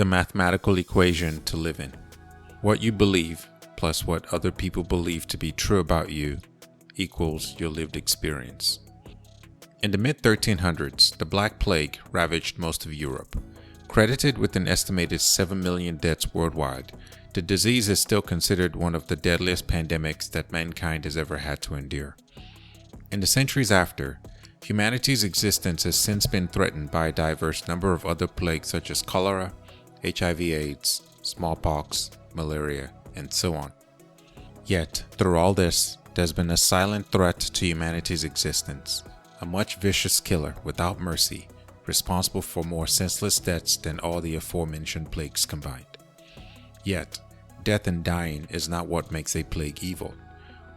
The mathematical equation to live in. What you believe plus what other people believe to be true about you equals your lived experience. In the mid-1300s, the Black Plague ravaged most of Europe. Credited with an estimated 7 million deaths worldwide, the disease is still considered one of the deadliest pandemics that mankind has ever had to endure. In the centuries after, humanity's existence has since been threatened by a diverse number of other plagues such as cholera, HIV/AIDS, smallpox, malaria, and so on. Yet, through all this, there's been a silent threat to humanity's existence, a much vicious killer without mercy, responsible for more senseless deaths than all the aforementioned plagues combined. Yet, death and dying is not what makes a plague evil.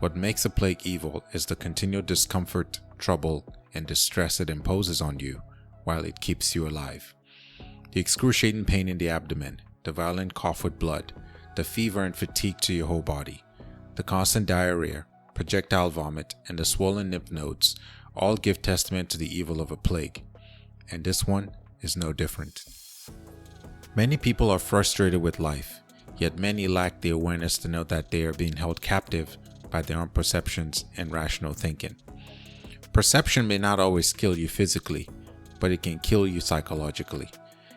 What makes a plague evil is the continual discomfort, trouble, and distress it imposes on you while it keeps you alive. The excruciating pain in the abdomen, the violent cough with blood, the fever and fatigue to your whole body, the constant diarrhea, projectile vomit, and the swollen lymph nodes all give testament to the evil of a plague, and this one is no different. Many people are frustrated with life, yet many lack the awareness to know that they are being held captive by their own perceptions and rational thinking. Perception may not always kill you physically, but it can kill you psychologically.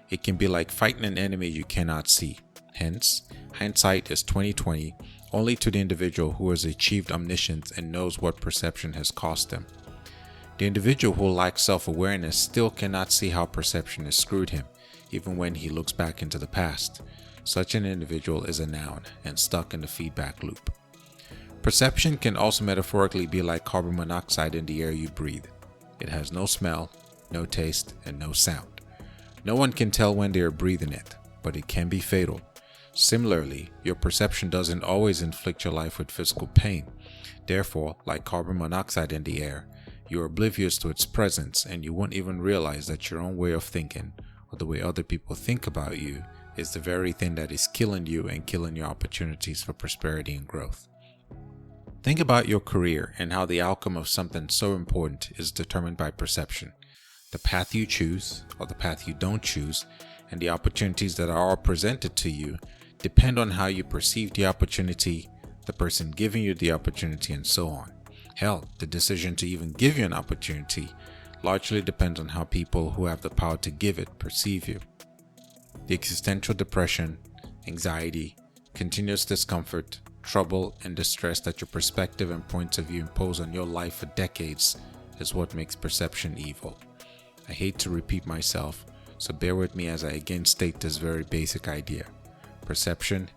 It can be like fighting an enemy you cannot see. Hence, hindsight is 20/20 only to the individual who has achieved omniscience and knows what perception has cost them. The individual who lacks self-awareness still cannot see how perception has screwed him, even when he looks back into the past. Such an individual is a noun and stuck in the feedback loop. Perception can also metaphorically be like carbon monoxide in the air you breathe. It has no smell, no taste, and no sound. No one can tell when they are breathing it, but it can be fatal. Similarly, your perception doesn't always inflict your life with physical pain. Therefore, like carbon monoxide in the air, you're oblivious to its presence and you won't even realize that your own way of thinking, or the way other people think about you, is the very thing that is killing you and killing your opportunities for prosperity and growth. Think about your career and how the outcome of something so important is determined by perception. The path you choose, or the path you don't choose, and the opportunities that are all presented to you depend on how you perceive the opportunity, the person giving you the opportunity, and so on. Hell, the decision to even give you an opportunity largely depends on how people who have the power to give it perceive you. The existential depression, anxiety, continuous discomfort, trouble, and distress that your perspective and points of view impose on your life for decades is what makes perception evil. I hate to repeat myself, so bear with me as I again state this very basic idea. Perception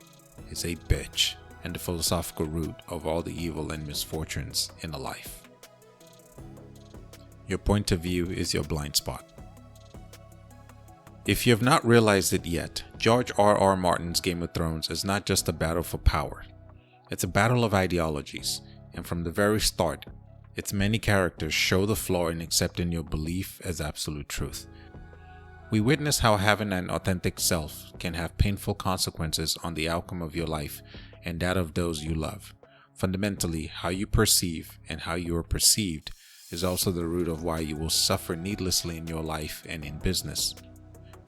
is a bitch and the philosophical root of all the evil and misfortunes in a life. Your point of view is your blind spot. If you have not realized it yet, George R.R. Martin's Game of Thrones is not just a battle for power. It's a battle of ideologies, and from the very start, its many characters show the flaw in accepting your belief as absolute truth. We witness how having an authentic self can have painful consequences on the outcome of your life and that of those you love. Fundamentally, how you perceive and how you are perceived is also the root of why you will suffer needlessly in your life and in business.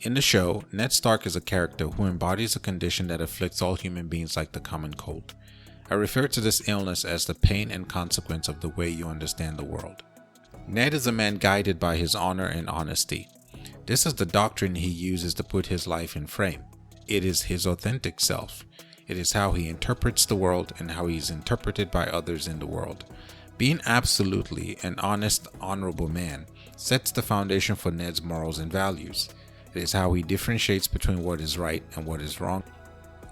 In the show, Ned Stark is a character who embodies a condition that afflicts all human beings like the common cold. I refer to this illness as the pain and consequence of the way you understand the world. Ned is a man guided by his honor and honesty. This is the doctrine he uses to put his life in frame. It is his authentic self. It is how he interprets the world and how he is interpreted by others in the world. Being absolutely an honest, honorable man sets the foundation for Ned's morals and values. It is how he differentiates between what is right and what is wrong.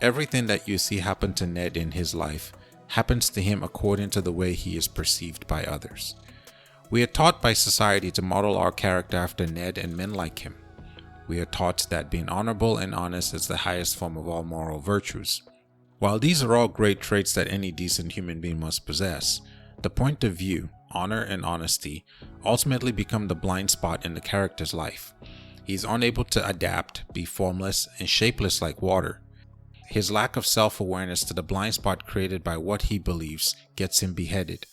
Everything that you see happen to Ned in his life happens to him according to the way he is perceived by others. We are taught by society to model our character after Ned and men like him. We are taught that being honorable and honest is the highest form of all moral virtues. While these are all great traits that any decent human being must possess, the point of view, honor, and honesty ultimately become the blind spot in the character's life. He is unable to adapt, be formless, and shapeless like water. His lack of self-awareness to the blind spot created by what he believes gets him beheaded.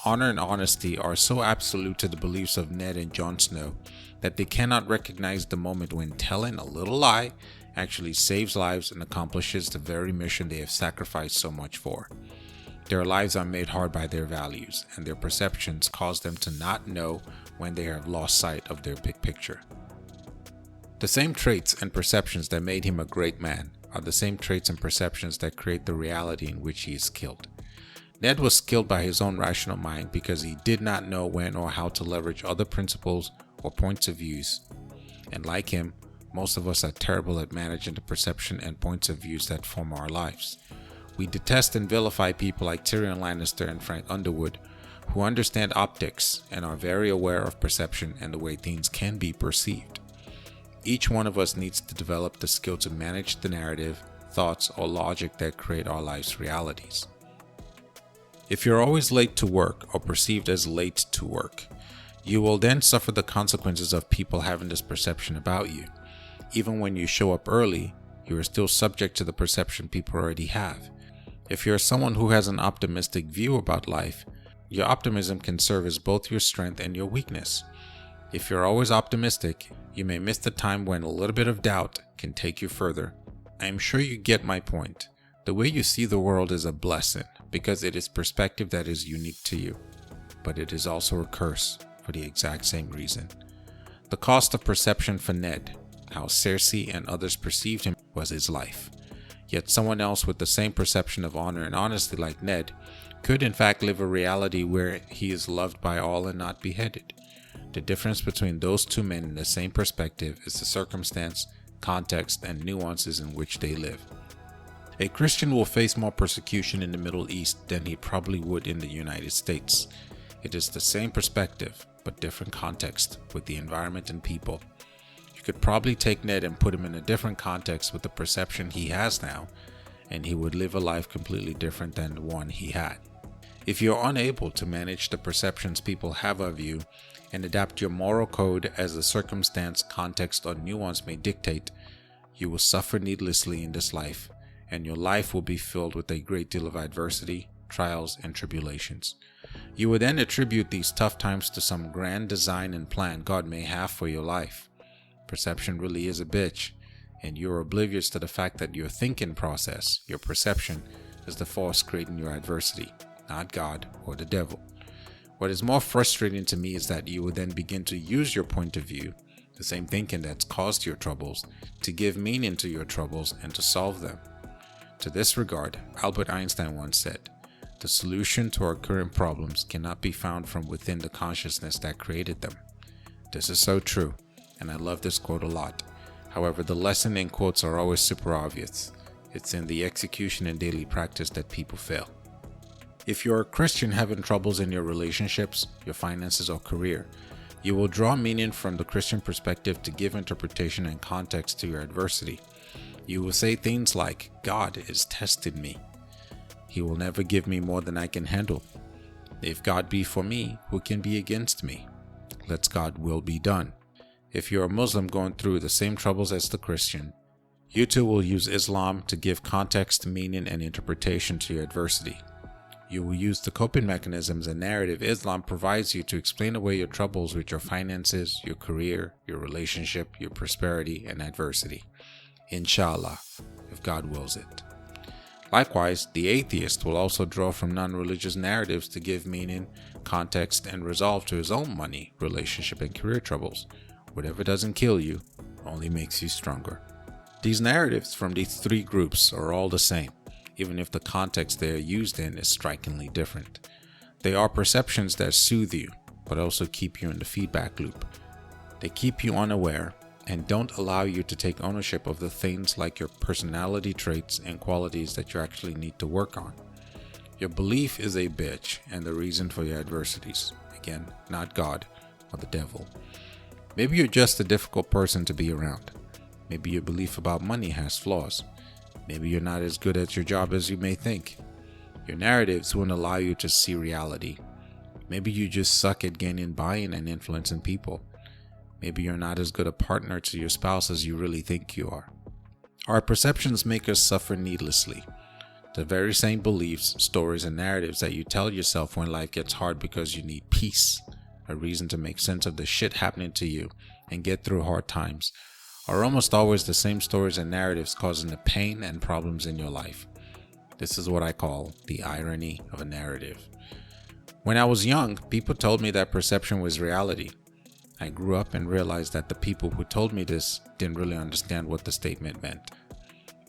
Honor and honesty are so absolute to the beliefs of Ned and Jon Snow that they cannot recognize the moment when telling a little lie actually saves lives and accomplishes the very mission they have sacrificed so much for. Their lives are made hard by their values, and their perceptions cause them to not know when they have lost sight of their big picture. The same traits and perceptions that made him a great man are the same traits and perceptions that create the reality in which he is killed. Ned was killed by his own rational mind because he did not know when or how to leverage other principles or points of views. And like him, most of us are terrible at managing the perception and points of views that form our lives. We detest and vilify people like Tyrion Lannister and Frank Underwood, who understand optics and are very aware of perception and the way things can be perceived. Each one of us needs to develop the skill to manage the narrative, thoughts, or logic that create our life's realities. If you're always late to work or perceived as late to work, you will then suffer the consequences of people having this perception about you. Even when you show up early, you are still subject to the perception people already have. If you're someone who has an optimistic view about life, your optimism can serve as both your strength and your weakness. If you're always optimistic, you may miss the time when a little bit of doubt can take you further. I am sure you get my point. The way you see the world is a blessing because it is perspective that is unique to you, but it is also a curse for the exact same reason. The cost of perception for Ned, how Cersei and others perceived him, was his life. Yet someone else with the same perception of honor and honesty like Ned could in fact live a reality where he is loved by all and not beheaded. The difference between those two men in the same perspective is the circumstance, context, and nuances in which they live. A Christian will face more persecution in the Middle East than he probably would in the United States. It is the same perspective, but different context with the environment and people. You could probably take Ned and put him in a different context with the perception he has now, and he would live a life completely different than the one he had. If you're unable to manage the perceptions people have of you and adapt your moral code as the circumstance, context, or nuance may dictate, you will suffer needlessly in this life, and your life will be filled with a great deal of adversity, trials, and tribulations. You will then attribute these tough times to some grand design and plan God may have for your life. Perception really is a bitch, and you're oblivious to the fact that your thinking process, your perception, is the force creating your adversity, not God or the devil. What is more frustrating to me is that you will then begin to use your point of view, the same thinking that's caused your troubles, to give meaning to your troubles and to solve them. To this regard, Albert Einstein once said, "The solution to our current problems cannot be found from within the consciousness that created them." This is so true, and I love this quote a lot. However, the lesson in quotes are always super obvious. It's in the execution and daily practice that people fail. If you're a Christian having troubles in your relationships, your finances, or career, you will draw meaning from the Christian perspective to give interpretation and context to your adversity. You will say things like, "God is testing me. He will never give me more than I can handle. If God be for me, who can be against me? Let God's will be done." If you're a Muslim going through the same troubles as the Christian, you too will use Islam to give context, meaning, and interpretation to your adversity. You will use the coping mechanisms and narrative Islam provides you to explain away your troubles with your finances, your career, your relationship, your prosperity, and adversity. Inshallah, if God wills it. Likewise, the atheist will also draw from non-religious narratives to give meaning, context, and resolve to his own money, relationship, and career troubles. Whatever doesn't kill you only makes you stronger. These narratives from these three groups are all the same, even if the context they are used in is strikingly different. They are perceptions that soothe you, but also keep you in the feedback loop. They keep you unaware and don't allow you to take ownership of the things like your personality traits and qualities that you actually need to work on. Your belief is a bitch and the reason for your adversities. Again, not God or the devil. Maybe you're just a difficult person to be around. Maybe your belief about money has flaws. Maybe you're not as good at your job as you may think. Your narratives won't allow you to see reality. Maybe you just suck at gaining buy-in and influencing people. Maybe you're not as good a partner to your spouse as you really think you are. Our perceptions make us suffer needlessly. The very same beliefs, stories, and narratives that you tell yourself when life gets hard because you need peace, a reason to make sense of the shit happening to you and get through hard times, are almost always the same stories and narratives causing the pain and problems in your life. This is what I call the irony of a narrative. When I was young, people told me that perception was reality. I grew up and realized that the people who told me this didn't really understand what the statement meant.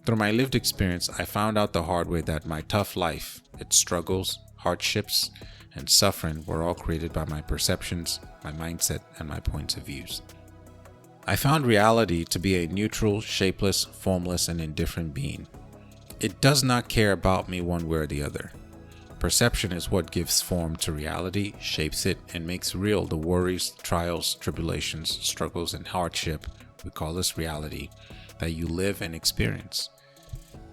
Through my lived experience, I found out the hard way that my tough life, its struggles, hardships, and suffering were all created by my perceptions, my mindset, and my points of views. I found reality to be a neutral, shapeless, formless, and indifferent being. It does not care about me one way or the other. Perception is what gives form to reality, shapes it, and makes real the worries, trials, tribulations, struggles, and hardship, we call this reality, that you live and experience.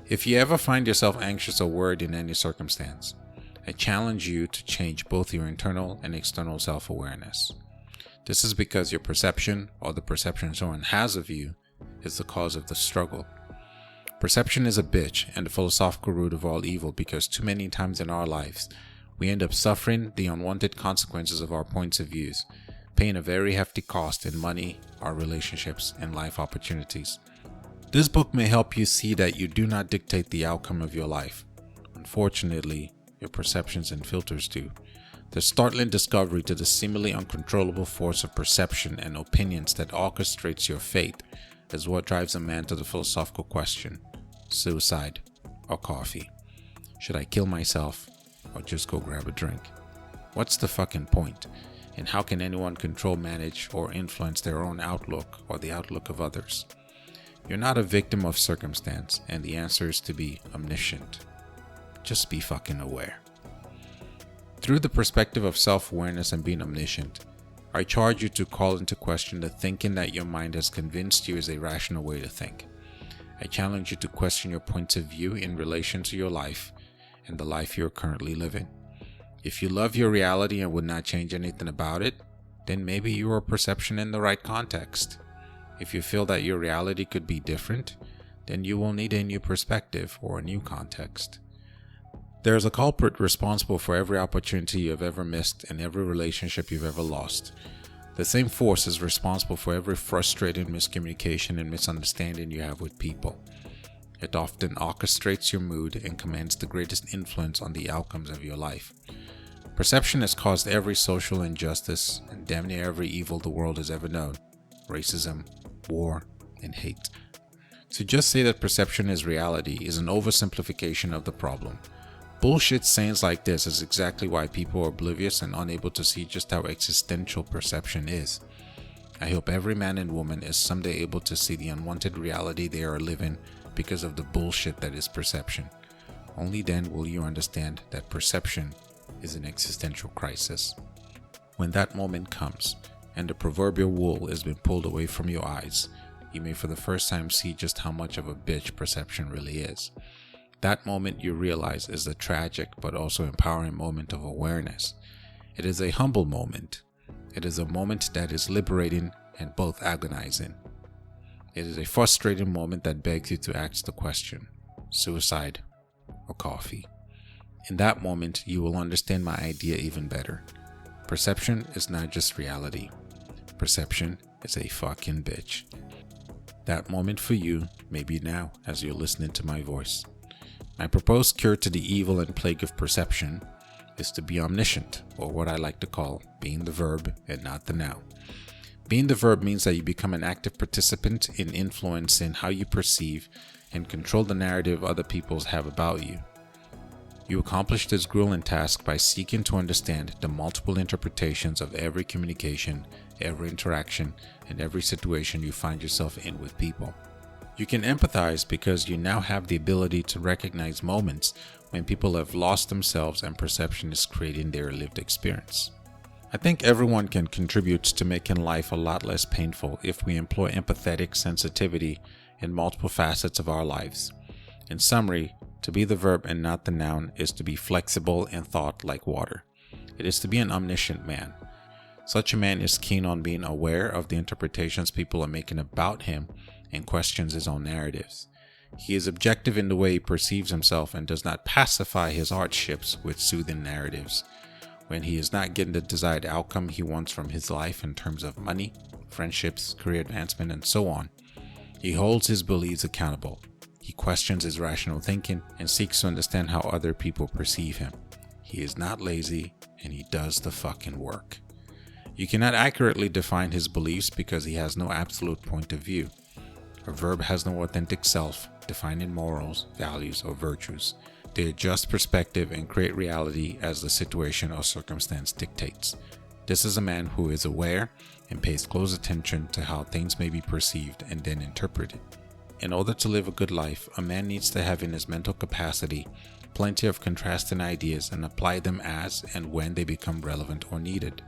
If you ever find yourself anxious or worried in any circumstance, I challenge you to change both your internal and external self-awareness. This is because your perception, or the perception someone has of you, is the cause of the struggle. Perception is a bitch and the philosophical root of all evil because too many times in our lives, we end up suffering the unwanted consequences of our points of views, paying a very hefty cost in money, our relationships, and life opportunities. This book may help you see that you do not dictate the outcome of your life. Unfortunately, your perceptions and filters do. The startling discovery to the seemingly uncontrollable force of perception and opinions that orchestrates your fate is what drives a man to the philosophical question: suicide or coffee? Should I kill myself or just go grab a drink? What's the fucking point? And how can anyone control, manage, or influence their own outlook or the outlook of others? You're not a victim of circumstance, and the answer is to be omniscient. Just be fucking aware. Through the perspective of self-awareness and being omniscient, I charge you to call into question the thinking that your mind has convinced you is a rational way to think. I challenge you to question your points of view in relation to your life and the life you're currently living. If you love your reality and would not change anything about it, then maybe you are perception in the right context. If you feel that your reality could be different, then you will need a new perspective or a new context. There is a culprit responsible for every opportunity you have ever missed and every relationship you've ever lost. The same force is responsible for every frustrating miscommunication and misunderstanding you have with people. It often orchestrates your mood and commands the greatest influence on the outcomes of your life. Perception has caused every social injustice and damn near every evil the world has ever known: racism, war, and hate. To just say that perception is reality is an oversimplification of the problem. Bullshit sayings like this is exactly why people are oblivious and unable to see just how existential perception is. I hope every man and woman is someday able to see the unwanted reality they are living because of the bullshit that is perception. Only then will you understand that perception is an existential crisis. When that moment comes and the proverbial wool has been pulled away from your eyes, you may for the first time see just how much of a bitch perception really is. That moment you realize is the tragic but also empowering moment of awareness. It is a humble moment. It is a moment that is liberating and both agonizing. It is a frustrating moment that begs you to ask the question: suicide or coffee? In that moment, you will understand my idea even better. Perception is not just reality. Perception is a fucking bitch. That moment for you may be now as you're listening to my voice. My proposed cure to the evil and plague of perception is to be omniscient, or what I like to call being the verb and not the noun. Being the verb means that you become an active participant in influencing how you perceive and control the narrative other people have about you. You accomplish this grueling task by seeking to understand the multiple interpretations of every communication, every interaction, and every situation you find yourself in with people. You can empathize because you now have the ability to recognize moments when people have lost themselves and perception is creating their lived experience. I think everyone can contribute to making life a lot less painful if we employ empathetic sensitivity in multiple facets of our lives. In summary, to be the verb and not the noun is to be flexible in thought like water. It is to be an omniscient man. Such a man is keen on being aware of the interpretations people are making about him and questions his own narratives. He is objective in the way he perceives himself and does not pacify his hardships with soothing narratives. When he is not getting the desired outcome he wants from his life in terms of money, friendships, career advancement, and so on, He holds his beliefs accountable. He questions his rational thinking and seeks to understand how other people perceive him. He is not lazy, and he does the fucking work. You cannot accurately define his beliefs because he has no absolute point of view. A verb has no authentic self, defining morals, values, or virtues. They adjust perspective and create reality as the situation or circumstance dictates. This is a man who is aware and pays close attention to how things may be perceived and then interpreted. In order to live a good life, a man needs to have in his mental capacity plenty of contrasting ideas and apply them as and when they become relevant or needed.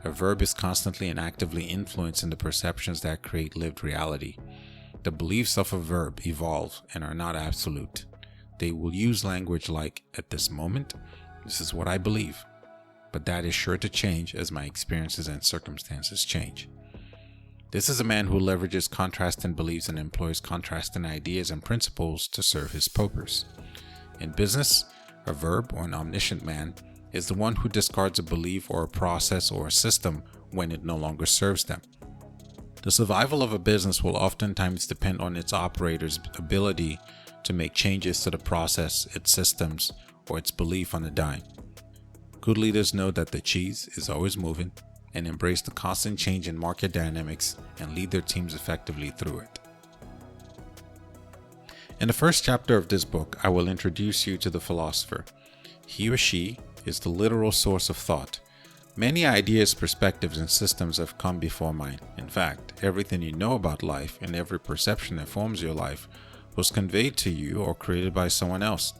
A verb is constantly and actively influencing the perceptions that create lived reality. The beliefs of a verb evolve and are not absolute. They will use language like, at this moment, this is what I believe, but that is sure to change as my experiences and circumstances change. This is a man who leverages contrasting beliefs and employs contrasting ideas and principles to serve his purpose. In business, a verb or an omniscient man is the one who discards a belief or a process or a system when it no longer serves them. The survival of a business will oftentimes depend on its operator's ability to make changes to the process, its systems, or its belief on a dime. Good leaders know that the cheese is always moving and embrace the constant change in market dynamics and lead their teams effectively through it. In the first chapter of this book, I will introduce you to the philosopher. He or she is the literal source of thought. Many ideas, perspectives, and systems have come before mine. In fact, everything you know about life and every perception that forms your life was conveyed to you or created by someone else.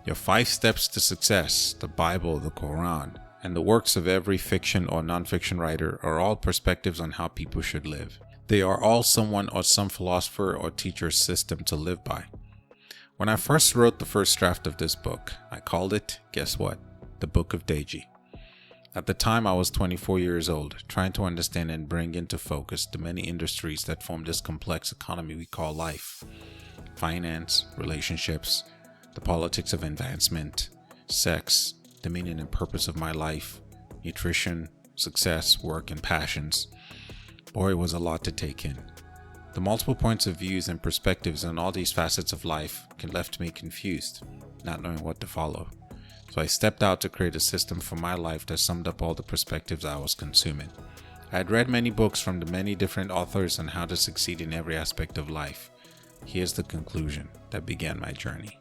Your 5 steps to success, the Bible, the Quran, and the works of every fiction or non-fiction writer are all perspectives on how people should live. They are all someone or some philosopher or teacher's system to live by. When I first wrote the first draft of this book, I called it, guess what? The Book of Deji. At the time, I was 24 years old, trying to understand and bring into focus the many industries that form this complex economy we call life. Finance, relationships, the politics of advancement, sex, the meaning and purpose of my life, nutrition, success, work, and passions. Boy, it was a lot to take in. The multiple points of views and perspectives on all these facets of life left me confused, not knowing what to follow. So I stepped out to create a system for my life that summed up all the perspectives I was consuming. I had read many books from the many different authors on how to succeed in every aspect of life. Here's the conclusion that began my journey.